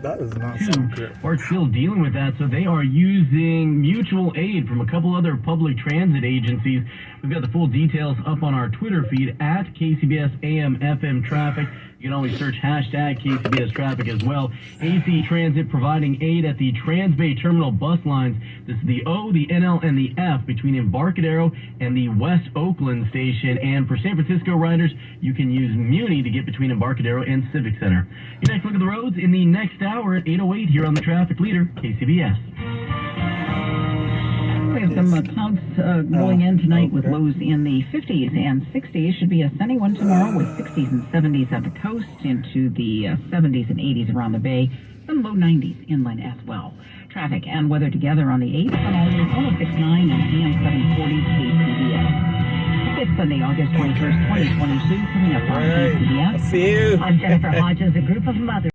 That does not sound good. Are still dealing with that, so they are using mutual aid from a couple other public transit agencies. We've got the full details up on our Twitter feed at KCBS AM FM Traffic. You can always search hashtag KCBS Traffic as well. AC Transit providing aid at the Transbay Terminal bus lines. This is the O, the NL, and the F between Embarcadero and the West Oakland station. And for San Francisco riders, you can use Muni to get between Embarcadero and Civic Center. Your next look at the roads in the next hour at 8:08 here on the Traffic Leader, KCBS. We have some clouds going in tonight with lows in the 50s and 60s. Should be a sunny one tomorrow with 60s and 70s at the coast, into the 70s and 80s around the bay, some low 90s inland as well. Traffic and weather together on the 8th on Always 1069 and AM 740 KCBS. It's Sunday, August 21st, 2022, coming up on KCBS. I'm Jennifer Hodges. A group of mothers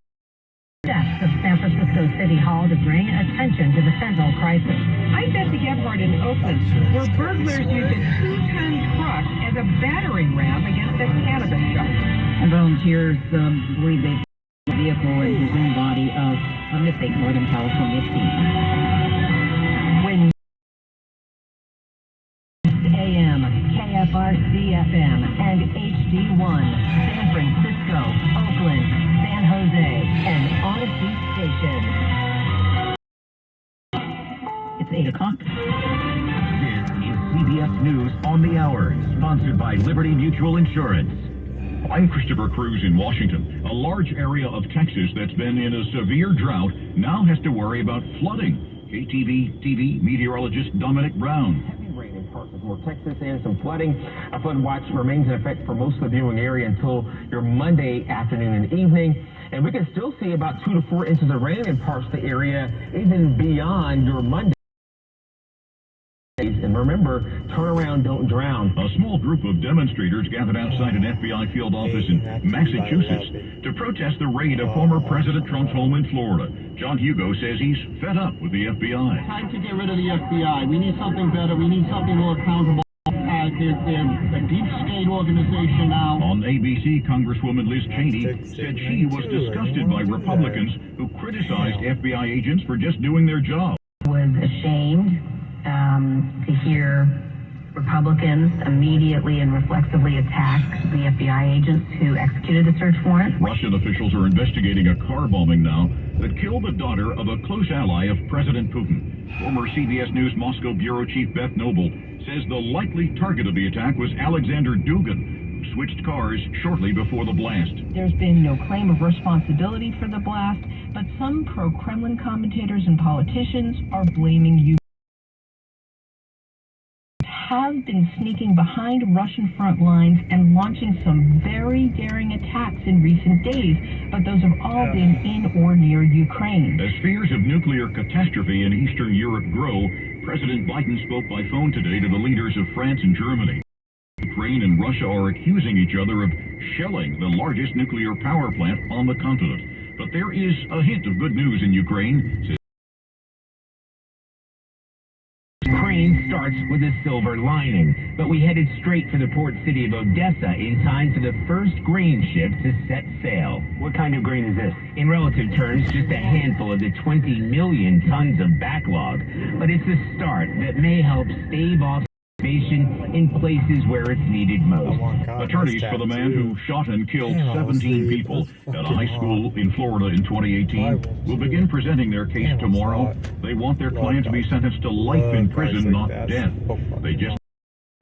steps of San Francisco City Hall to bring attention to the fentanyl crisis. I'm Betsy Gebhardt in Oakland, where burglars used a 2-ton truck as a battering ram against a cannabis shop. And volunteers believe they've found the vehicle and presumed body of a missing Northern California teen. When AM, KFRC FM, and HD1, San Francisco, Oakland, San Jose, and Odyssey Station. It's 8 o'clock. This is CBS News on the Hour, sponsored by Liberty Mutual Insurance. I'm Christopher Cruz in Washington. A large area of Texas that's been in a severe drought now has to worry about flooding. KTV TV meteorologist Dominic Brown. Heavy rain in parts of North Texas and some flooding. A flood watch remains in effect for most of the viewing area until your Monday afternoon and evening. And we can still see about 2 to 4 inches of rain in parts of the area, even beyond your Monday. And remember, turn around, don't drown. A small group of demonstrators gathered outside an FBI field office in Massachusetts to protest the raid of former President Trump's home in Florida. John Hugo says he's fed up with the FBI. Time to get rid of the FBI. We need something better. We need something more accountable. They're a deep state organization now. On ABC, Congresswoman Liz Cheney said she was disgusted by Republicans who criticized FBI agents for just doing their job. I was ashamed to hear Republicans immediately and reflexively attack the FBI agents who executed the search warrant. Russian officials are investigating a car bombing now that killed the daughter of a close ally of President Putin. Former CBS News Moscow Bureau Chief Beth Noble says the likely target of the attack was Alexander Dugin, who switched cars shortly before the blast. There's been no claim of responsibility for the blast, but some pro-Kremlin commentators and politicians are blaming you. Have been sneaking behind Russian front lines and launching some very daring attacks in recent days, but those have all been in or near Ukraine. As fears of nuclear catastrophe in Eastern Europe grow, President Biden spoke by phone today to the leaders of France and Germany. Ukraine and Russia are accusing each other of shelling the largest nuclear power plant on the continent. But there is a hint of good news in Ukraine. Ukraine starts with a silver lining, but we headed straight for the port city of Odessa in time for the first grain ship to set sail. What kind of grain is this? In relative terms, just a handful of the 20 million tons of backlog, but it's a start that may help stave off starvation in places where it's needed most. Attorneys for the man who shot and killed 17 people at a high school in Florida in 2018 will begin presenting their case tomorrow. They want their client to be sentenced to life in prison, not death. They just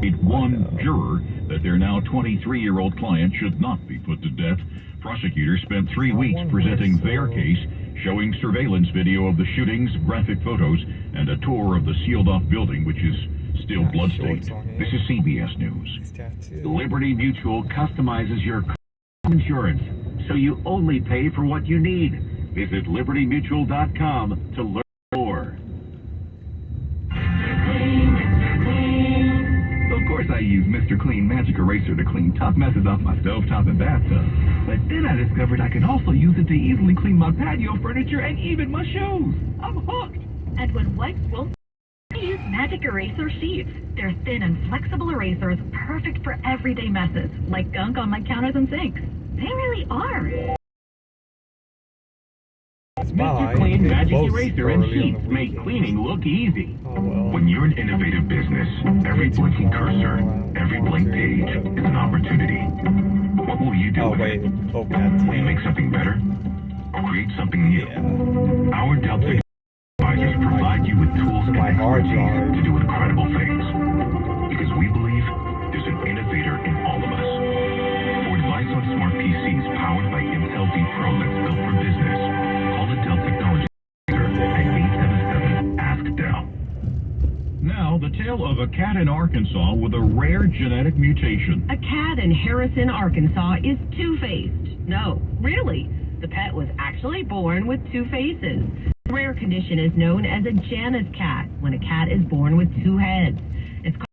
need one juror that their now 23-year-old client should not be put to death. Prosecutors spent 3 weeks presenting their case, showing surveillance video of the shootings, graphic photos, and a tour of the sealed-off building, which is still bloodstained. This is CBS News. Liberty Mutual customizes your insurance, so you only pay for what you need. Visit libertymutual.com to learn more. Of course I use Mr. Clean Magic Eraser to clean tough messes off my stovetop and bathtub. But then I discovered I can also use it to easily clean my patio furniture and even my shoes. I'm hooked. And when wipes won't, use Magic Eraser Sheets. They're thin and flexible erasers, perfect for everyday messes, like gunk on my counters and sinks. They really are. Mr. Clean Magic Eraser and Sheets make cleaning look easy. When you're an innovative business, every blinking cursor, every blank page is an opportunity. What will you do with it? Will you make something better? Or create something new? Our Delta advisors provide you with tools and expertise to do incredible things. Because we believe there's an innovator in all of us. For advice on smart PCs powered by Intel D Pro that's built for business, call the Dell Technology Center at 877-ASK-DELL. Now, the tale of a cat in Arkansas with a rare genetic mutation. A cat in Harrison, Arkansas is two-faced. No, really. The pet was actually born with two faces. The rare condition is known as a Janus cat, when a cat is born with two heads. It's called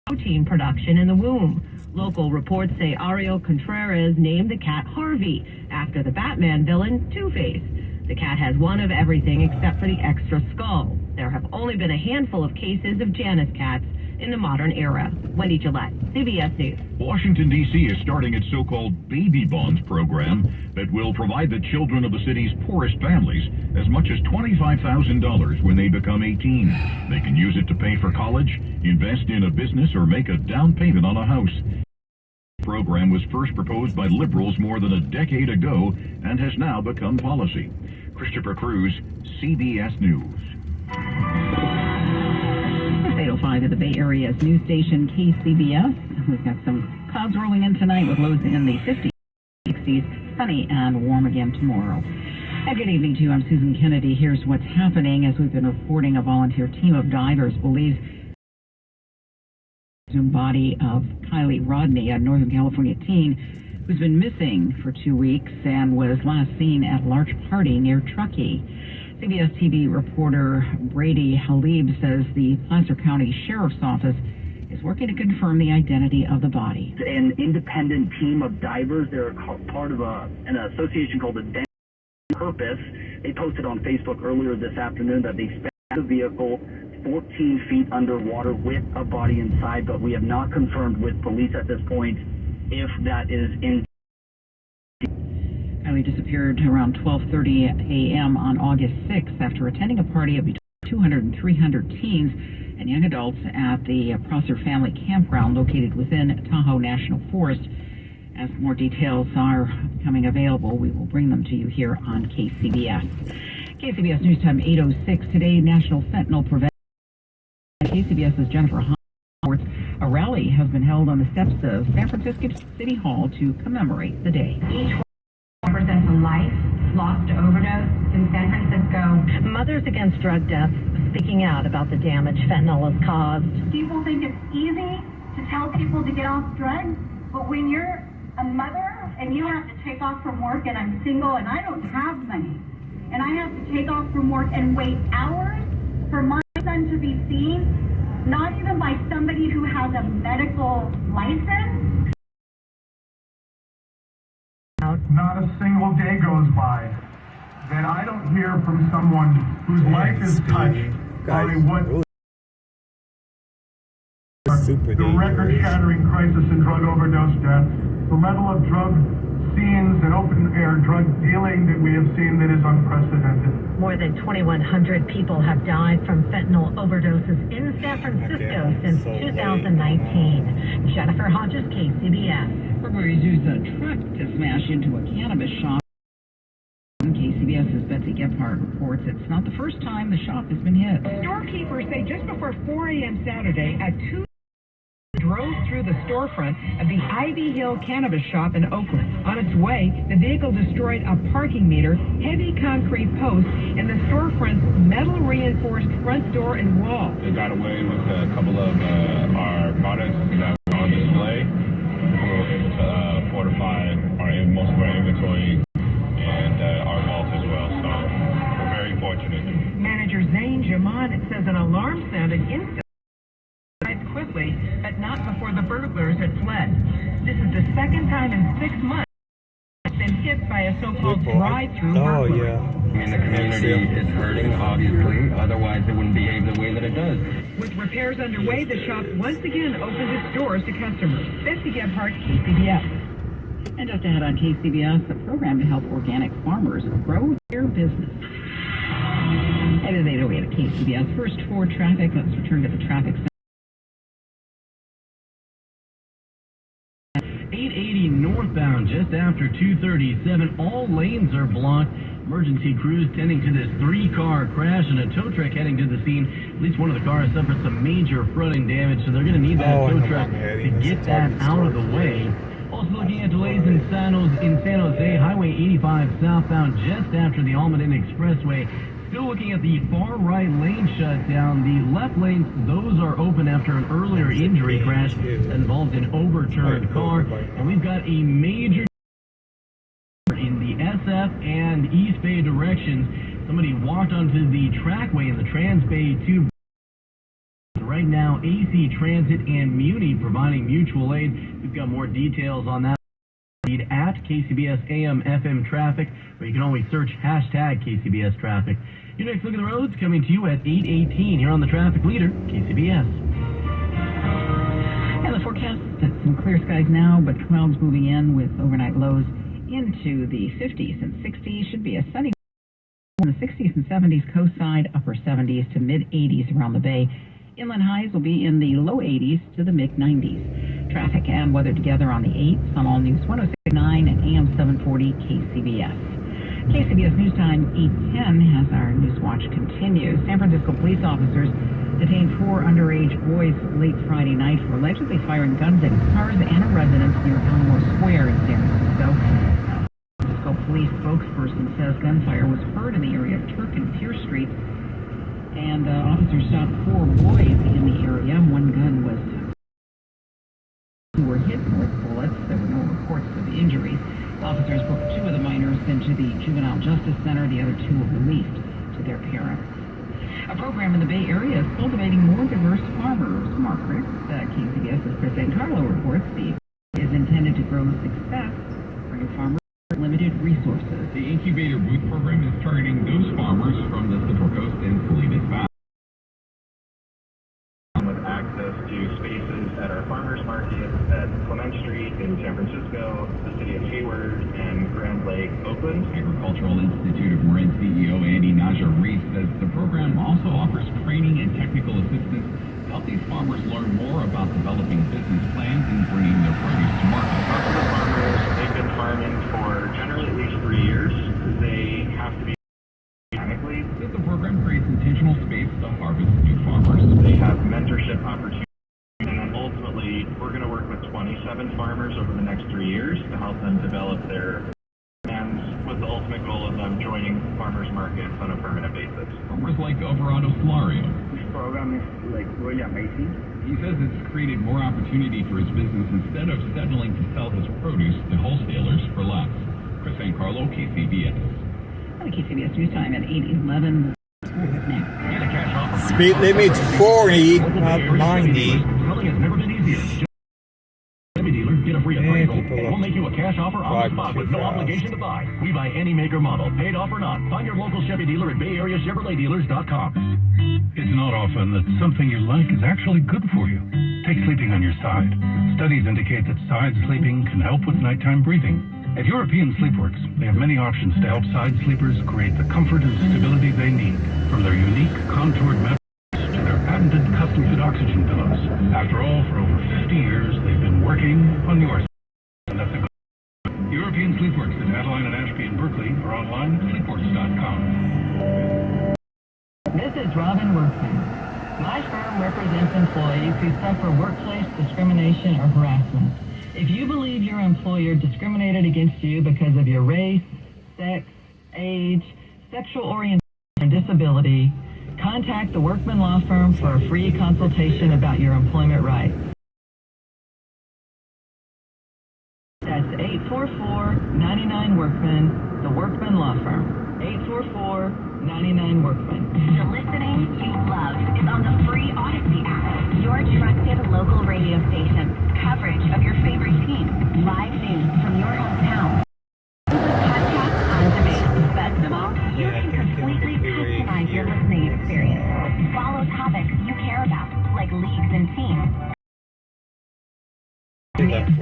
protein production in the womb. Local reports say Ariel Contreras named the cat Harvey, after the Batman villain Two-Face. The cat has one of everything except for the extra skull. There have only been a handful of cases of Janus cats in the modern era. Wendy Gillette, CBS News. Washington, D.C. is starting its so-called Baby Bonds program that will provide the children of the city's poorest families as much as $25,000 when they become 18. They can use it to pay for college, invest in a business, or make a down payment on a house. The program was first proposed by liberals more than a decade ago and has now become policy. Christopher Cruz, CBS News. 8:05 at the Bay Area's news station KCBS. We've got some clouds rolling in tonight with lows in the 50s, 60s, sunny and warm again tomorrow. And good evening to you. I'm Susan Kennedy. Here's what's happening. As we've been reporting, a volunteer team of divers believes the body of Kylie Rodney, a Northern California teen who's been missing for 2 weeks and was last seen at a large party near Truckee. CBS TV reporter Brady Halib says the Placer County Sheriff's Office is working to confirm the identity of the body. An independent team of divers, they're part of an association called the Den Purpose. They posted on Facebook earlier this afternoon that they found the vehicle 14 feet underwater with a body inside, but we have not confirmed with police at this point if that is in. Kylie disappeared around 12:30 a.m. on August 6th after attending a party of between 200 and 300 teens and young adults at the Prosser Family Campground located within Tahoe National Forest. As more details are becoming available, we will bring them to you here on KCBS. KCBS News Time 8:06 today, National Fentanyl Prevention. KCBS's Jennifer Howard. A rally has been held on the steps of San Francisco City Hall to commemorate the day. Each represents a life lost to overdose in San Francisco. Mothers Against Drug Deaths speaking out about the damage fentanyl has caused. People think it's easy to tell people to get off drugs, but when you're a mother and you have to take off from work, and I'm single and I don't have money, and I have to take off from work and wait hours for my son to be seen, not even by somebody who has a medical license. Not a single day goes by that I don't hear from someone whose life is touched by what the record-shattering crisis in drug overdose deaths, the level of drug scenes and open-air drug dealing that we have seen that is unprecedented. More than 2,100 people have died from fentanyl overdoses in San Francisco since 2019. Jennifer Hodges, KCBS. Burglaries used a truck to smash into a cannabis shop. KCBS's Betsy Gephardt reports it's not the first time the shop has been hit. Storekeepers say just before 4 a.m. Saturday, a two drove through the storefront of the Ivy Hill Cannabis Shop in Oakland. On its way, the vehicle destroyed a parking meter, heavy concrete post, and the storefront's metal-reinforced front door and wall. They got away with a couple of our products that were on display. We'll fortify most of our inventory and our vault as well, so we're very fortunate. Manager Zane Jaman says an alarm sounded instantly. Quickly, but not before the burglars had fled. This is the second time in 6 months it's been hit by a so-called drive-through burglary. I mean, the community is hurting, obviously. Otherwise, it wouldn't behave the way that it does. With repairs underway, the shop once again opened its doors to customers. Betsy Gephardt, KCBS. And just ahead on KCBS, a program to help organic farmers grow their business. It is 8:08 at KCBS. First for traffic, let's return to the traffic center. 880 northbound just after 237. All lanes are blocked. Emergency crews tending to this 3-car crash and a tow truck heading to the scene. At least one of the cars suffered some major fronting damage, so they're going to need that tow truck to get that out of the way. Also looking at delays in San Jose, Highway 85 southbound just after the Almaden Expressway. Still looking at the far right lane shutdown. The left lanes, those are open after an earlier injury crash that involved an overturned car. And we've got a major in the SF and East Bay directions. Somebody walked onto the trackway in the Trans Bay 2. Right now, AC Transit and Muni providing mutual aid. We've got more details on that at KCBS AM FM Traffic, or you can always search hashtag KCBS Traffic. Your next look at the roads coming to you at 8:18 here on the Traffic Leader, KCBS. And the forecast, some clear skies now, but clouds moving in with overnight lows into the 50s and 60s. Should be a sunny in the 60s and 70s coast side, upper 70s to mid 80s around the bay. Inland highs will be in the low 80s to the mid 90s. Traffic and weather together on the 8th on All News 106.9 and AM 740 KCBS. KCBS News Time 8:10 has our News Watch continues. San Francisco police officers detained 4 underage boys late Friday night for allegedly firing guns at cars and a residence near Alamo Square in San Francisco. San Francisco police spokesperson says gunfire was heard in the area of Turk and Pierce Streets, and officers stopped 4 boys in the area. One gun was were hit with bullets. There were no reports of injuries. Officers booked 2 of the minors into the Juvenile Justice Center. The other 2 were released to their parents. A program in the Bay Area is cultivating more diverse farmers. Mark Ricks, KCBS's Chris Carlo reports the is intended to grow success, bringing farmers limited resources. The incubator booth program is targeting those farmers from the Central Coast and Salinas Valley. With access to spaces at our farmers market at Clement Street in San Francisco, the city of Hayward, and Grand Lake, Oakland. Agricultural Institute of Marin CEO Andy Naja-Reese says the program also offers training and technical assistance to help these farmers learn more about developing business plans and bringing their produce to market. Most of the farmers, they've been farming for generally at least 3 years. They have to be organically. The program creates intentional space to harvest new farmers. They have mentorship opportunities. And then ultimately, we're going to work with 27 farmers over the next 3 years to help them develop their plans with the ultimate goal of them joining farmers markets on a permanent basis. Farmers like Alvarado Flario. This program is really amazing. He says it's created more opportunity for his business instead of settling to sell his produce to wholesalers for less. Chris Carlo, KCBS. On the KCBS News Time at 8:11. Speed limit's 40, not 90. Selling has never been easier. Chevy dealer, get a free appraisal, and we'll make you a cash offer on the spot with no obligation to buy. We buy any make or model, paid off or not. Find your local Chevy dealer at BayAreaChevroletDealers.com. It's not often that something you like is actually good for you. Take sleeping on your side. Studies indicate that side sleeping can help with nighttime breathing. At European Sleepworks, they have many options to help side sleepers create the comfort and stability they need. From their unique contoured mattresses to their patented custom-fit oxygen pillows. After all, for over 50 years, they've been working on your side. And that's a good European Sleepworks at Adeline and Ashby in Berkeley or online at sleepworks.com. This is Robin Workman. My firm represents employees who suffer workplace discrimination or harassment. If you believe your employer discriminated against you because of your race, sex, age, sexual orientation, or disability, contact the Workman Law Firm for a free consultation about your employment rights. That's 844-99-WORKMAN, the Workman Law Firm. 844-99-WORKMAN. The listening you love is on the free Odyssey app. Your trusted local radio station. Coverage of your favorite team. Live news from your hometown. Podcasts on demand. Best of all, you can completely customize your listening experience. Follow topics you care about, like leagues and teams. And add